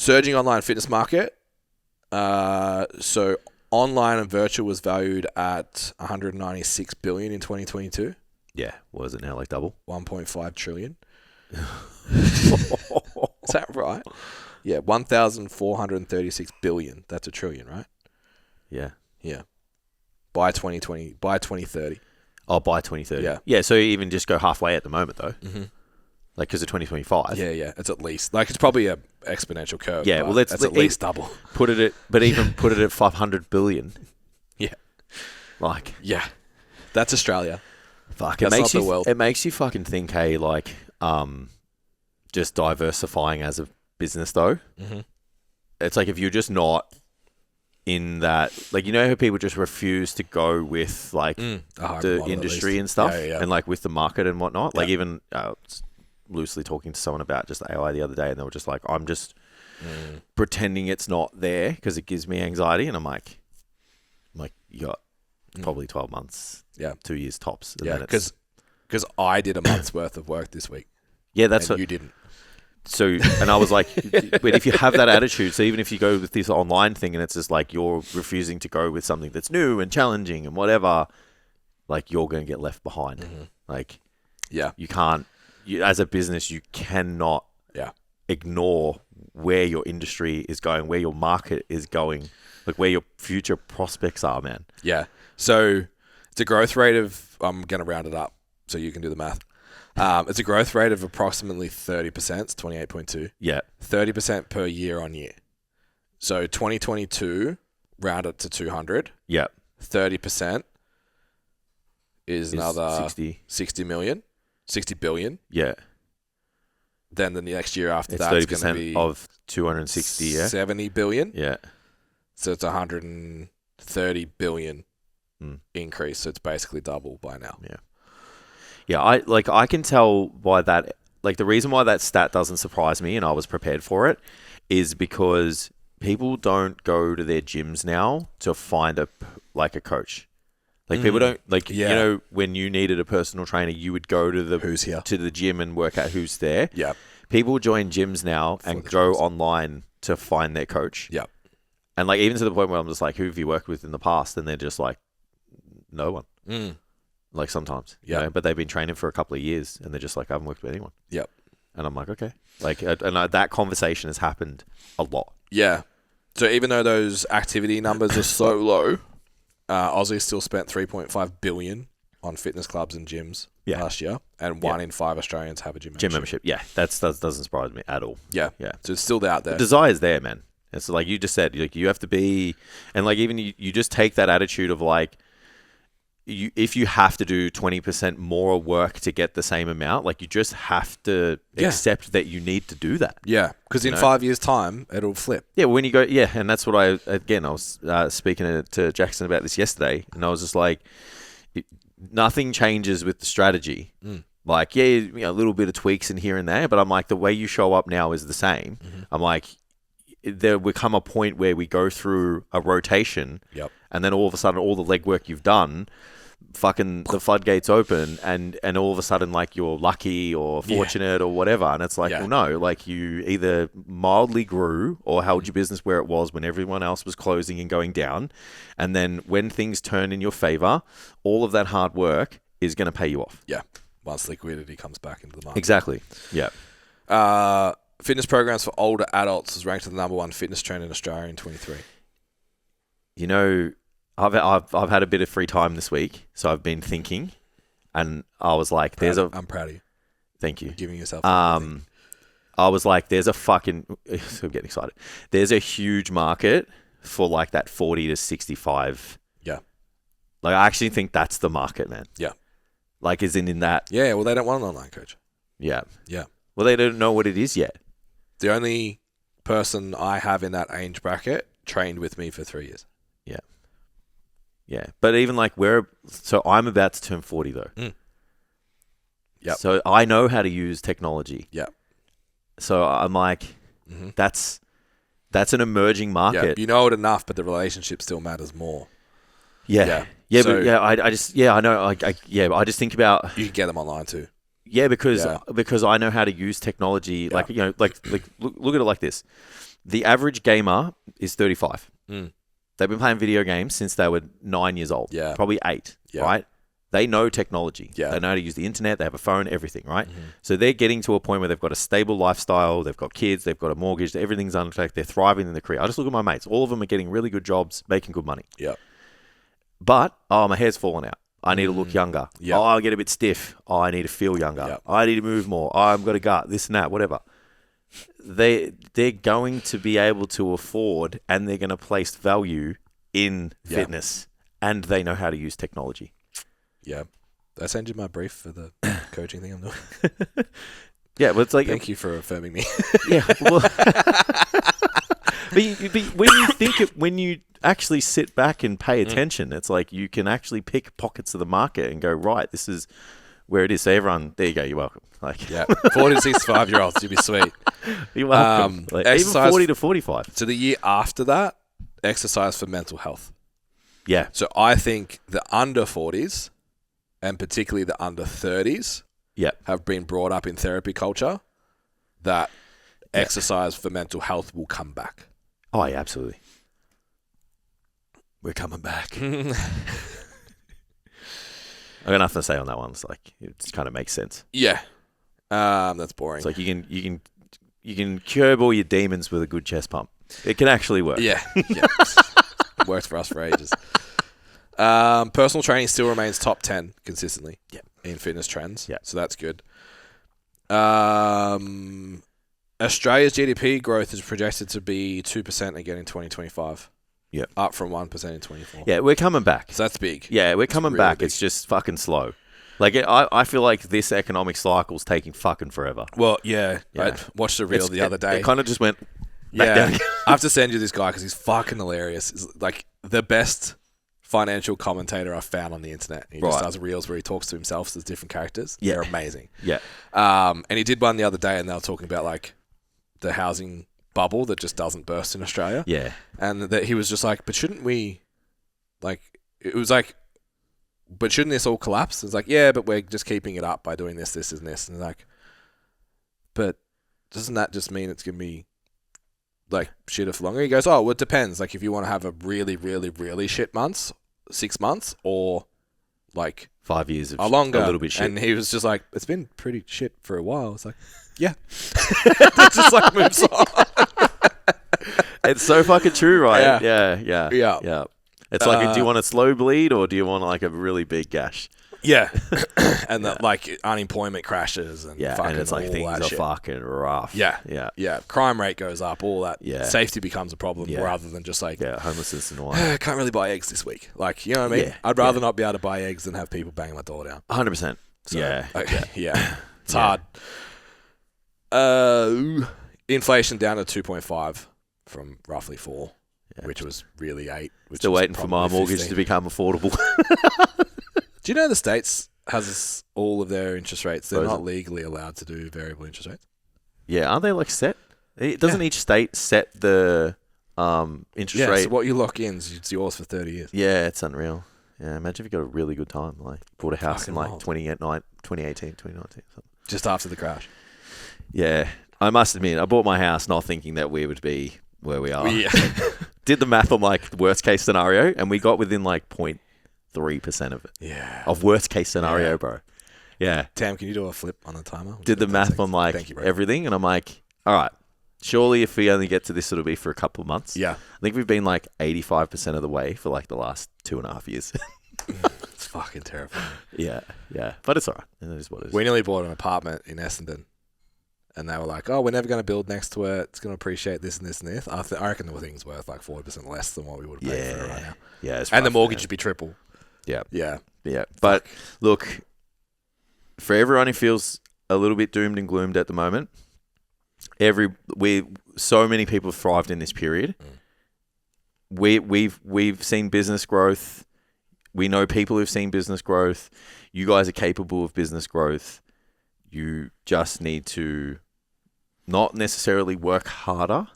surging online fitness market. So online and virtual was valued at 196 billion in 2022. Yeah. What is it now? Like double? 1.5 trillion. Is that right? Yeah, 1,436 billion. That's a trillion, right? Yeah. Yeah. By 2030. Oh, by 2030. Yeah. Yeah, so even just go halfway at the moment, though. Mm-hmm. Like, because of 2025. Yeah. It's at least. Like, it's probably a exponential curve. Yeah, well, that's at least double. Even put it at 500 billion. Yeah. Like. Yeah. That's Australia. Fuck. That's not the world. It makes you fucking think, hey, like, just diversifying as a business, though. Mm-hmm. It's like if you're just not in that, like, you know how people just refuse to go with, like, the industry and stuff? Yeah. And, like, with the market and whatnot? Like, Yeah. even loosely talking to someone about just AI the other day, and they were just like, I'm just pretending it's not there because it gives me anxiety. And I'm like, you got probably 12 months, 2 years tops. And Yeah, then because I did a month's worth of work this week. Yeah, that's and what you didn't. So, and I was like, but if you have that attitude, so even if you go with this online thing and it's just like you're refusing to go with something that's new and challenging and whatever, like you're going to get left behind. Mm-hmm. Like, Yeah. you can't, as a business, you cannot ignore where your industry is going, where your market is going, like where your future prospects are, man. Yeah. So it's a growth rate of, I'm going to round it up so you can do the math. It's a growth rate of approximately 30%. It's 28.2. Yeah. 30% per year on year. So 2022, round it to 200. Yeah. 30% is another 60 million, 60 billion. Yeah. Then the next year after It's that, it's going to 30% be of 260, yeah. 70 billion. Yeah. So it's 130 billion increase. So it's basically double by now. Yeah. Yeah, I can tell why that, like the reason why that stat doesn't surprise me and I was prepared for it is because people don't go to their gyms now to find a coach. Like people don't, like, you know, when you needed a personal trainer, you would go to Who's here? to the gym and work out who's there. Yeah. People join gyms now and go online to find their coach. Yeah. And like even to the point where I'm just like, who have you worked with in the past? And they're just like, no one. Like sometimes, you know, but they've been training for a couple of years and they're just like, I haven't worked with anyone. Yep. And I'm like, okay. Like, that conversation has happened a lot. Yeah. So even though those activity numbers are so low, Aussie still spent 3.5 billion on fitness clubs and gyms last year, and 1 in 5 Australians have a gym membership. Yeah, that doesn't surprise me at all. Yeah. Yeah. So it's still out there. The desire's there, man. It's like you just said, like you have to be, and like even you just take that attitude of like, if you have to do 20% more work to get the same amount, like you just have to accept that you need to do that. Yeah, because in 5 years' time, it'll flip. Yeah, when you go, and that's what I was speaking to Jackson about this yesterday, and I was just like, nothing changes with the strategy. Like, you know, a little bit of tweaks in here and there, but I'm like, the way you show up now is the same. I'm like, there will come a point where we go through a rotation, and then all of a sudden, all the legwork you've done, fucking the floodgates open, and all of a sudden, like you're lucky or fortunate or whatever, and it's like, well, no, like you either mildly grew or held your business where it was when everyone else was closing and going down, and then when things turn in your favor, all of that hard work is going to pay you off. Yeah, once liquidity comes back into the market. Exactly. Yeah. Fitness programs for older adults was ranked the number 1 fitness trend in Australia in 23. You know, I've had a bit of free time this week, so I've been thinking, and I was like, I'm proud of you. Thank you. You're giving yourself I was like, there's a fucking, I'm getting excited. There's a huge market for like that 40 to 65. Yeah. Like, I actually think that's the market, man. Yeah. Like, is in that. Yeah, well, they don't want an online coach. Yeah. Yeah. Well, they don't know what it is yet. The only person I have in that age bracket trained with me for 3 years. Yeah. Yeah. But even like so I'm about to turn 40 though. Yep. So I know how to use technology. Yeah. So I'm like, that's an emerging market. Yeah, you know it enough, but the relationship still matters more. Yeah. Yeah. So, but I know. I just think about. You can get them online too. Yeah, because I know how to use technology. Like, you know, like look at it like this. The average gamer is 35. Mm. They've been playing video games since they were 9 years old. Yeah. Probably 8, Yeah. right? They know technology. Yeah. They know how to use the internet. They have a phone, everything, right? Mm-hmm. So they're getting to a point where they've got a stable lifestyle. They've got kids. They've got a mortgage. Everything's under attack. They're thriving in their career. I just look at my mates. All of them are getting really good jobs, making good money. Yeah. But, my hair's fallen out. I need to look younger. Yep. Oh, I get a bit stiff. Oh, I need to feel younger. Yep. I need to move more. Oh, I've got a gut, this and that, whatever. They're going to be able to afford and they're going to place value in fitness, and they know how to use technology. Yeah. Did I send you my brief for the coaching thing I'm doing? Yeah, but it's like... Thank you for affirming me. Yeah, well... but when you actually sit back and pay attention, it's like you can actually pick pockets of the market and go, right, this is where it is. So everyone, there you go, you're welcome. Like, yeah, 40 to 65-year-olds, you'd be sweet. You're welcome. Even 40 to 45. So the year after that, exercise for mental health. Yeah. So I think the under 40s, and particularly the under 30s, have been brought up in therapy culture that exercise for mental health will come back. Oh, yeah, absolutely. We're coming back. I got nothing to say on that one. It's like, it just kind of makes sense. Yeah. That's boring. It's like you can curb all your demons with a good chest pump. It can actually work. Yeah. It worked for us for ages. Personal training still remains top 10 consistently in fitness trends. Yeah. So that's good. Australia's GDP growth is projected to be 2% again in 2025. Yeah. Up from 1% in 2024. Yeah, we're coming back. So that's big. Yeah, we're coming back. Big. It's just fucking slow. Like, I feel like this economic cycle's taking fucking forever. Well, yeah. I watched a reel the other day. It kind of just went back down. I have to send you this guy because he's fucking hilarious. He's like the best financial commentator I've found on the internet. He just does reels where he talks to himself as different characters. Yeah. They're amazing. Yeah. And he did one the other day and they were talking about like the housing bubble that just doesn't burst in Australia. Yeah. And that he was just like, but shouldn't we, like, it was like, but shouldn't this all collapse? It's like, yeah, but we're just keeping it up by doing this, this, and this. And like, but doesn't that just mean it's going to be like shitter for longer? He goes, oh, well, it depends. Like if you want to have a really, really, really shit months, 6 months, or like 5 years of a longer, a little bit shit. And he was just like, it's been pretty shit for a while. It's like, yeah. It just like moves on. It's so fucking true, right? Yeah. It's like, do you want a slow bleed or do you want like a really big gash? Yeah. And like unemployment crashes and fucking and it's like all things that are shit. fucking rough. Yeah. Crime rate goes up, all that. Yeah. Safety becomes a problem rather than just like, homelessness and all I can't really buy eggs this week. Like, you know what I mean? Yeah. I'd rather not be able to buy eggs than have people banging my door down. 100%. So, yeah. It's hard. Inflation down to 2.5 from roughly 4. Which was really 8. Still waiting for my mortgage 15. to become affordable. Do you know the States has all of their interest rates? They're not legally allowed to do variable interest rates. Yeah, aren't they like set? Doesn't each state set the interest rate? So what you lock in is yours for 30 years. Yeah, it's unreal. Yeah, imagine if you got a really good time, like bought a house Fucking in like wild. 2018, 2019. Something. Just after the crash. Yeah, I must admit, I bought my house not thinking that we would be where we are. Yeah. Did the math on like worst case scenario, and we got within like 0.3% of it. Yeah. Of worst case scenario, bro. Yeah. Tam, can you do a flip on the timer? Did the math on like everything, and I'm like, all right, surely if we only get to this, it'll be for a couple of months. Yeah. I think we've been like 85% of the way for like the last 2.5 years. It's fucking terrifying. Yeah. But it's all right. It is what it is. We nearly bought an apartment in Essendon. And they were like, oh, we're never going to build next to it. It's going to appreciate this and this and this. I reckon the thing's worth like 40% less than what we would have paid for it right now. Yeah. And the mortgage would be triple. Yeah. Yeah. But look, for everyone who feels a little bit doomed and gloomed at the moment, so many people have thrived in this period. We've seen business growth. We know people who've seen business growth. You guys are capable of business growth. You just need to not necessarily work harder.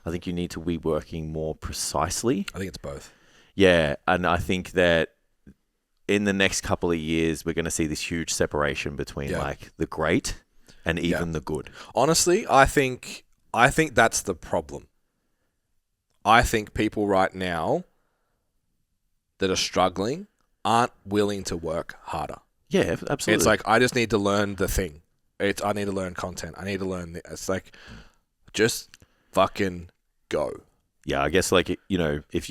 I think you need to be working more precisely. I think it's both. Yeah, and I think that in the next couple of years, we're going to see this huge separation between like the great and even the good. Honestly, I think that's the problem. I think people right now that are struggling aren't willing to work harder. Yeah, absolutely. It's like, I just need to learn the thing. I need to learn content. I need to learn. It's like, just fucking go. Yeah, I guess like, you know, if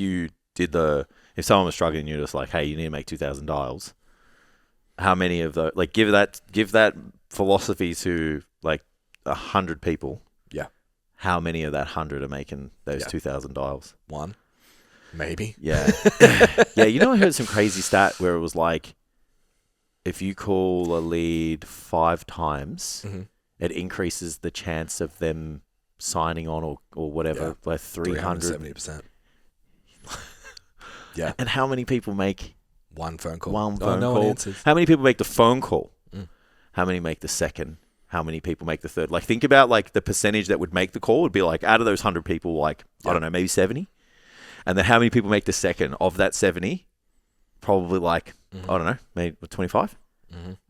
someone was struggling, you're just like, hey, you need to make 2,000 dials. How many of those, like, give that philosophy to like 100 people. Yeah. How many of that 100 are making those 2,000 dials? One, maybe. Yeah. Yeah. You know, I heard some crazy stat where it was like, if you call a lead 5 times, it increases the chance of them signing on or whatever by 370%. Yeah. And how many people make one phone call? No one answers. How many people make the phone call? How many make the second? How many people make the third? Like, think about like the percentage that would make the call would be like, out of those 100 people, like, I don't know, maybe 70. And then how many people make the second? Of that 70, probably like, I don't know, maybe 25.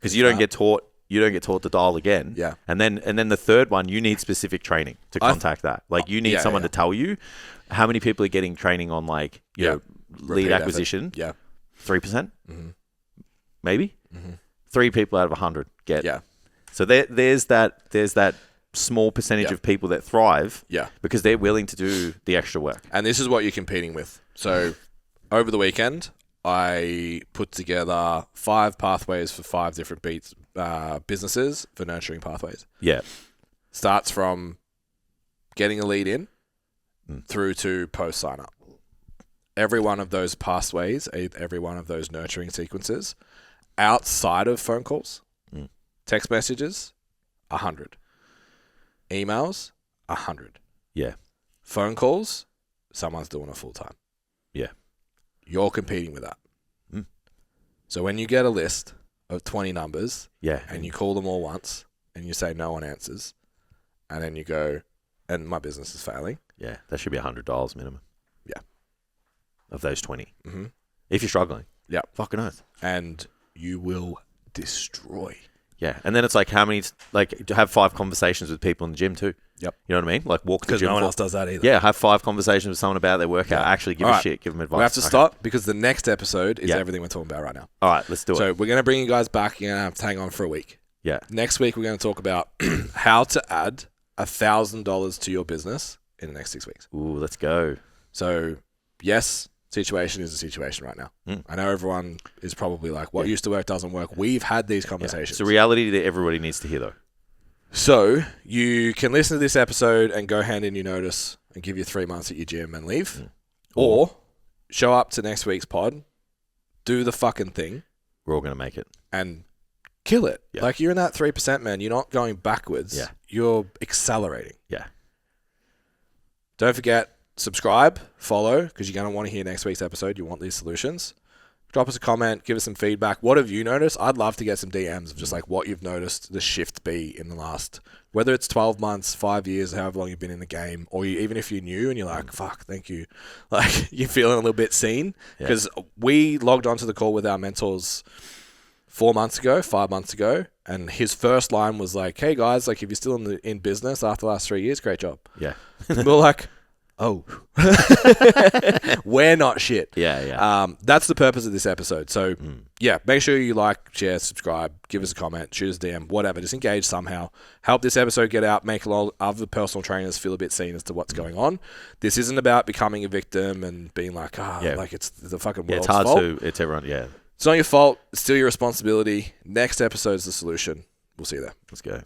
Because you don't get taught to dial again. Yeah. And then the third one, you need specific training to contact that. Like, you need someone to tell you. How many people are getting training on like, you know, lead acquisition? Yeah. 3%? Maybe? 3 people out of 100 get. Yeah. So there's that small percentage of people that thrive because they're willing to do the extra work. And this is what you're competing with. So over the weekend, I put together 5 pathways for 5 different businesses for nurturing pathways. Yeah. Starts from getting a lead in through to post sign up. Every one of those pathways, every one of those nurturing sequences, outside of phone calls, text messages, 100. Emails, 100. Yeah. Phone calls, someone's doing it full time. Yeah. You're competing with that. So when you get a list of 20 numbers and you call them all once and you say no one answers, and then you go, and my business is failing. Yeah, that should be $100 minimum. Yeah. Of those 20. If you're struggling. Yeah. Fucking earth. And you will destroy. Yeah. And then it's like, how many, like, to have 5 conversations with people in the gym too. Yep. You know what I mean? Like, walk to the gym. Because no one else does that either. Yeah, have 5 conversations with someone about their workout. Actually give a shit, give them advice. We have to stop because the next episode is everything we're talking about right now. All right, let's do it. So we're going to bring you guys back. You're going to have to hang on for a week. Yeah. Next week, we're going to talk about how to add $1,000 to your business in the next 6 weeks. Ooh, let's go. So, yes, situation is a situation right now. I know everyone is probably like, what used to work doesn't work. We've had these conversations. It's a reality that everybody needs to hear, though. So, you can listen to this episode and go hand in your notice and give you 3 months at your gym and leave. Or show up to next week's pod, do the fucking thing. We're all going to make it. And kill it. Yeah. Like, you're in that 3%, man. You're not going backwards. Yeah. You're accelerating. Yeah. Don't forget, subscribe, follow, because you're going to want to hear next week's episode. You want these solutions. Drop us a comment, give us some feedback. What have you noticed? I'd love to get some DMs of just like what you've noticed the shift be in the last, whether it's 12 months, 5 years, however long you've been in the game, or even if you're new and you're like, fuck, thank you. Like, you're feeling a little bit seen. Because we logged onto the call with our mentors 5 months ago, and his first line was like, hey guys, like, if you're still in business after the last 3 years, great job. Yeah. We're like, oh, we're not shit. Yeah. That's the purpose of this episode. So, make sure you like, share, subscribe, give us a comment, shoot us a DM, whatever. Just engage somehow. Help this episode get out, make a lot of other personal trainers feel a bit seen as to what's going on. This isn't about becoming a victim and being like, like it's the fucking world's fault. It's hard to, it's everyone, It's not your fault. It's still your responsibility. Next episode's the solution. We'll see you there. Let's go.